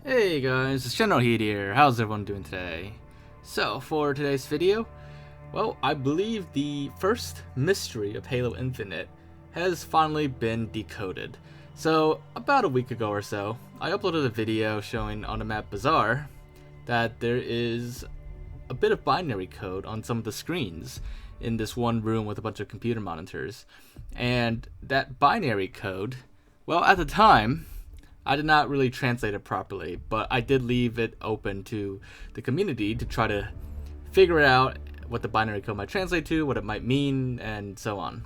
Hey guys, it's Generalkidd here. How's everyone doing today? So, for today's video, well, I believe the first mystery of Halo Infinite has finally been decoded. So, about a week ago or so, I uploaded a video showing on the map Bazaar that there is a bit of binary code on some of the screens in this one room with a bunch of computer monitors. And that binary code, well, at the time, I did not really translate it properly, but I did leave it open to the community to try to figure out what the binary code might translate to, what it might mean, and so on.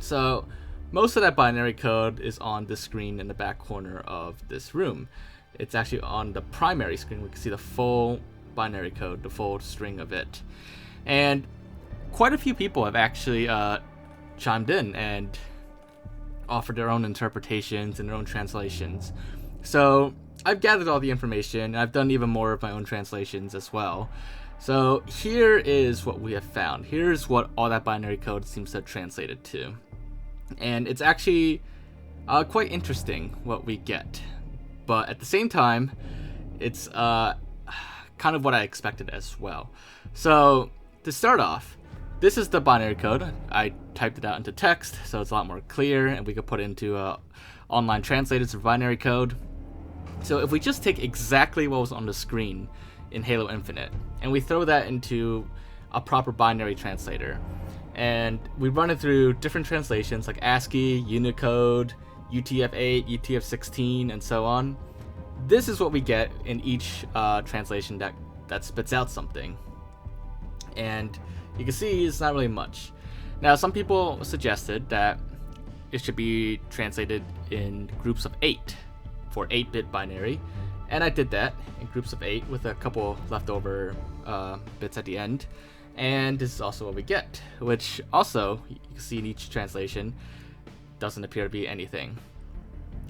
So, most of that binary code is on the screen in the back corner of this room. It's actually on the primary screen. We can see the full binary code, the full string of it. And quite a few people have actually chimed in and offered their own interpretations and their own translations. So I've gathered all the information, and I've done even more of my own translations as well. So here is what we have found. Here's what all that binary code seems to have translated to. And it's actually quite interesting what we get. But at the same time, it's kind of what I expected as well. So to start off, this is the binary code. I typed it out into text, so it's a lot more clear, and we could put it into online translators for binary code. So if we just take exactly what was on the screen in Halo Infinite, and we throw that into a proper binary translator, and we run it through different translations like ASCII, Unicode, UTF-8, UTF-16, and so on, this is what we get in each translation that spits out something. And you can see it's not really much. Now, some people suggested that it should be translated in groups of 8 for 8-bit binary, and I did that in groups of 8 with a couple leftover bits at the end. And this is also what we get, which also, you can see in each translation, doesn't appear to be anything.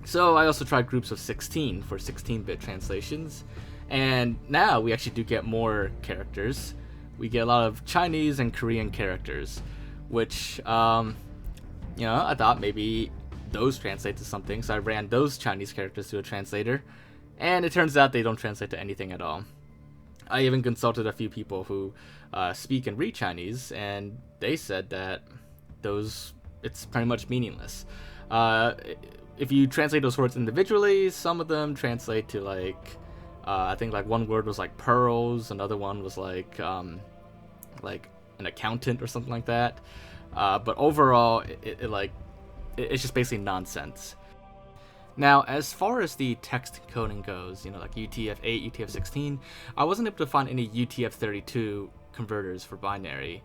So I also tried groups of 16 for 16-bit translations, and now we actually do get more characters. We get a lot of Chinese and Korean characters, which, I thought maybe those translate to something, so I ran those Chinese characters to a translator, and it turns out they don't translate to anything at all. I even consulted a few people who speak and read Chinese, and they said that it's pretty much meaningless. If you translate those words individually, some of them translate to I think one word was like pearls, another one was like an accountant or something like that. But overall, it's just basically nonsense. Now, as far as the text encoding goes, like UTF-8, UTF-16, I wasn't able to find any UTF-32 converters for binary.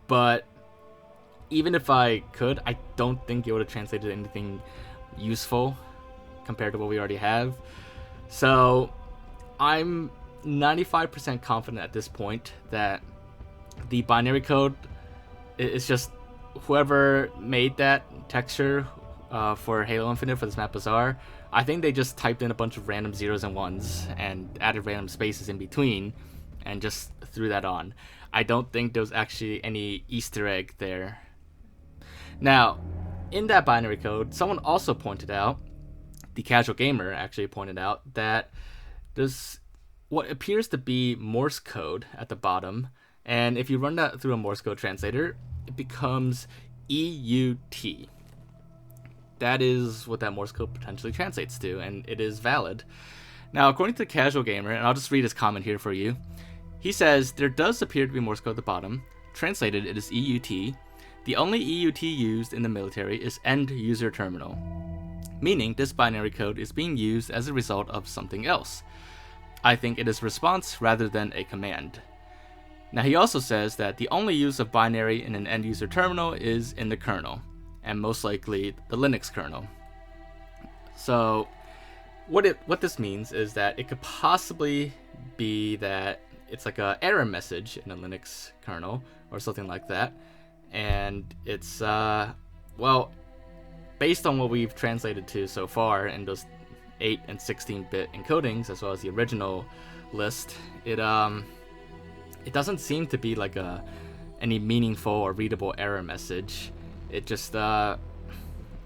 But even if I could, I don't think it would have translated anything useful compared to what we already have. So I'm 95% confident at this point that the binary code is just whoever made that texture for Halo Infinite for this map Bazaar. I think they just typed in a bunch of random zeros and ones and added random spaces in between and just threw that on. I don't think there was actually any Easter egg there. Now, in that binary code, someone also pointed out, the casual gamer actually pointed out, that there's what appears to be Morse code at the bottom, and if you run that through a Morse code translator, it becomes EUT. That is what that Morse code potentially translates to, and it is valid. Now, according to the casual gamer, and I'll just read his comment here for you, he says, there does appear to be Morse code at the bottom. Translated, it is EUT. The only EUT used in the military is end user terminal, meaning this binary code is being used as a result of something else. I think it is a response rather than a command. Now, he also says that the only use of binary in an end user terminal is in the kernel, and most likely the Linux kernel. So what this means is that it could possibly be that it's like an error message in a Linux kernel or something like that. And it's, based on what we've translated to so far in those 8 and 16-bit encodings, as well as the original list, it doesn't seem to be like any meaningful or readable error message. It just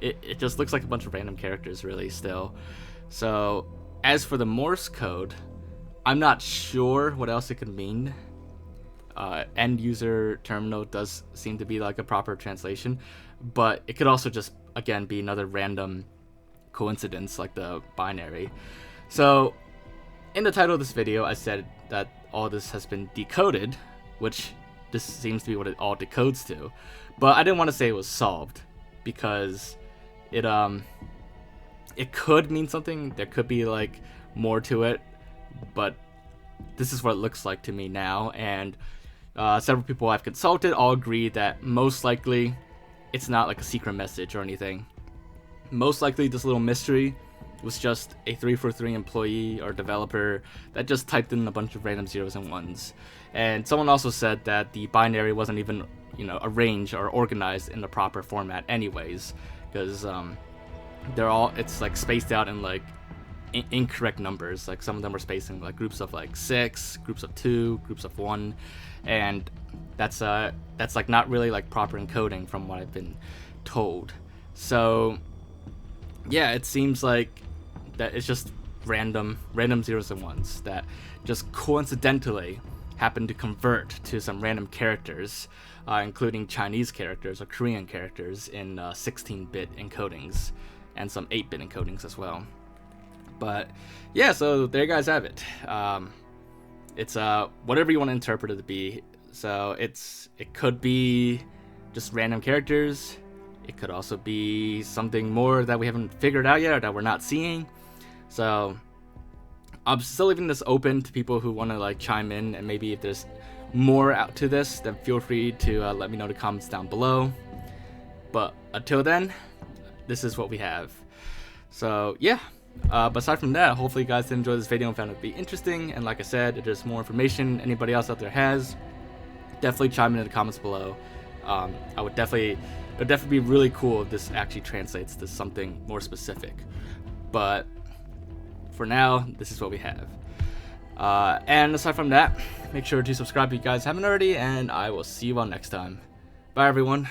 it just looks like a bunch of random characters, really, still. So as for the Morse code, I'm not sure what else it could mean. End user terminal does seem to be like a proper translation, but it could also just, again, be another random coincidence like the binary. So in the title of this video, I said that all this has been decoded, which this seems to be what it all decodes to, but I didn't want to say it was solved because it could mean something. There could be like more to it, but this is what it looks like to me now. And several people I've consulted all agree that most likely it's not like a secret message or anything. Most likely this little mystery was just a 343 employee or developer that just typed in a bunch of random zeros and ones. And someone also said that the binary wasn't even, arranged or organized in the proper format anyways, because it's like spaced out in like incorrect numbers. Like some of them were spacing like groups of like 6, groups of 2, groups of 1, and that's like not really like proper encoding from what I've been told. So yeah, it seems like that it's just random zeros and ones that just coincidentally happen to convert to some random characters, including Chinese characters or Korean characters in 16-bit encodings and some 8-bit encodings as well. But yeah, so there you guys have it. It's whatever you want to interpret it to be. So it could be just random characters. It could also be something more that we haven't figured out yet or that we're not seeing. So I'm still leaving this open to people who want to like chime in, and maybe if there's more out to this, then feel free to let me know in the comments down below. But until then, this is what we have. So yeah, but aside from that, hopefully you guys did enjoy this video and found it to be interesting. And like I said, if there's more information anybody else out there has, definitely chime in the comments below. It would definitely be really cool if this actually translates to something more specific. But for now, this is what we have. And aside from that, make sure to subscribe if you guys haven't already, and I will see you all next time. Bye everyone.